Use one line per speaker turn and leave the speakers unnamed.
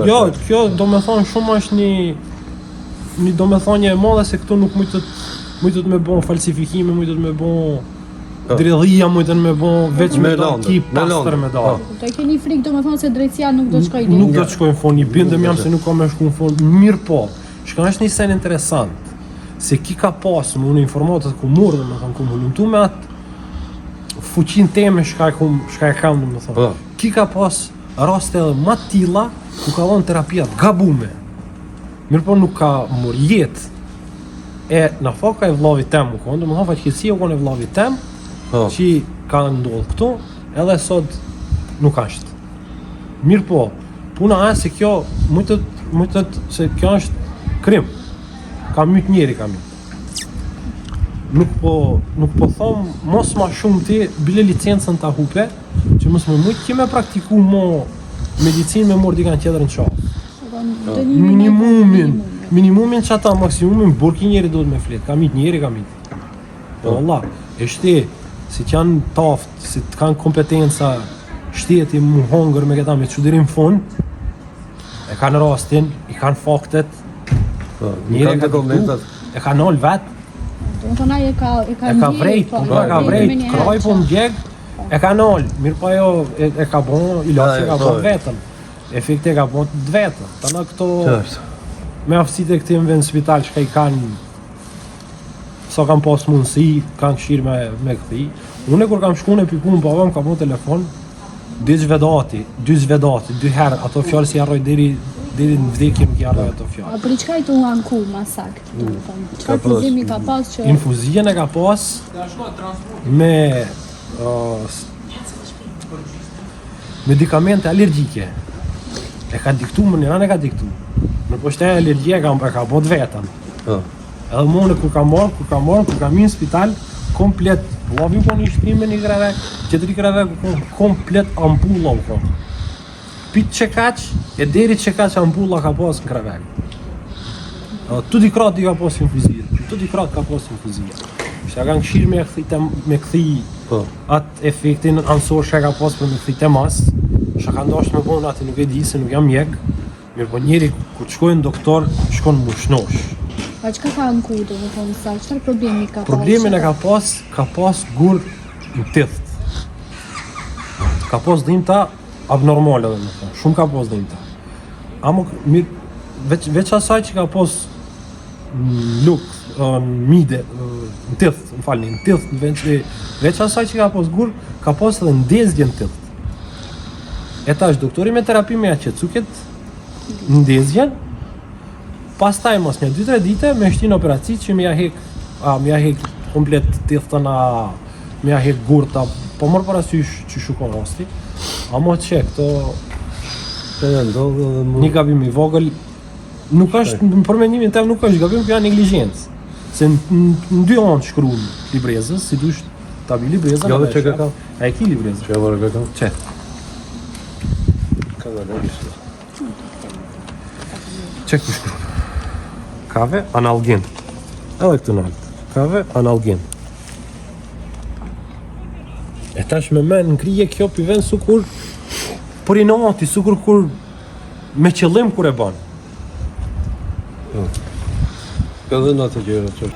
Jo, kjo do me thonë shumë është një do me thonje e madhe se këtu nuk mujtët me bon falsifikime, mujtët me bon dredhia, mujtën me bon veç me ki pastër me da.
Do e keni frikë do me thonë se drejtësia nuk do të shkoj
Nuk do të shkoj në fund, i bindëm jam se nuk ka me shku në fund, mirë po. Shka është një sen interesant, se ki ka pasë më unë informatët ku murë dhe me thonë, ku më lumtu me atë fuqin teme shka e kam dhe me thonë. Ki ka pasë raste edhe ma tilla ku ka dhonë terapia gabume. Mirë po nuk ka murë jetë. E në fakt ka e vllavi tem u konë, dhe me thonë faqësia u konë e vllavi tem, që ka ndodhë këtu, edhe sot nuk ashtë. Mirë po, puna e se kjo mujtët se kjo është krim. Ka myt njeri ka myt. Nuk po thom mos ma shumë ti bile licencën ta hupe, që mos më mujt ki me praktiku mo medicinë me mor dikan tjetër në qafë. Minimumin që ata maksimumin burki njeri do të me flet. Ka myt njeri ka myt. Po Allah, e shti, si që janë taft, si të kanë kompetenca, shteti mu hongër me këta me çudirim fund, e kanë rastin, i kanë faktet, njëri e ka diktu, e ka nol vetë,
e ka
vrejt, kraj po më djeg, e ka nol, mirë pa jo, e ka bon, ilaci e ka bon vetën, efekte e ka bon të vetën, të në këto, me aftësit e këti më vend spital që ka i kanë, sa kam pas mundësi, kanë këshirë me këthi. Une kur kam shku në piku në baba, më ka bon telefon, dy zvedati, dy herë, ato fjallë si arroj deri në vdekje më ki arroj ato fjallë.
A për i qka i të u anku ma sakt? Qka problemi ka pas që...
Infuzien e ka pas me medikamente allergjike. E ka diktu, më njëran e ka diktu. Në poshte e allergjie e ka bot vetën. Edhe mëne kur kam në spital, komplet, lavi u konë i shpime një greve, qëtëri greve komplet ampulla u konë. Pitë që kaq, e deri që kaq ampulla ka pas në greve. Tuti krati ka pas infuzir, Shta kanë këshirë me këthi atë efektin ansor që ka pas për me këthi temas, shta ka ndasht me konë atë nuk e di se nuk jam mjek, mirë po njeri kur të shkojnë doktor, shkojnë më shnosh.
A qka ka anku, do më thonë sa, qëtar problemi ka pas?
Problemin e ka pas gur në titht. Ka pas dhimta abnormale dhe më thonë, shumë ka pas dhimta. Amo, mirë, veç asaj që ka pas luk, mide, në titht, në titht, veç asaj që ka pas gur, ka pas edhe ndezgje në titht. E tash, doktori me terapi me ja qetsuket ndezgjen, pastaj mos një 2-3 dite me shtin operaci që me ja hek komplet tithtën, me ja hek gurta, po mërë parasysh që shukon rosti. Amo që këto një gabim i vogël, nuk është, në përmendimin tem nuk është gabim, kjo janë negligencë. Se në 2 anë shkru në librezës, si dush ta bi libreza në vesh. A e ki libreza?
Që e vërë këka?
Që?
Ka dhe lërishtë.
Që ku shkru? Kave analgen. Edhe këtë në altë. Kave analgen. E tash me men në krije kjo për vend sukur për i nati, sukur kur me qëllim kur e ban.
Ka dhe në atë gjera që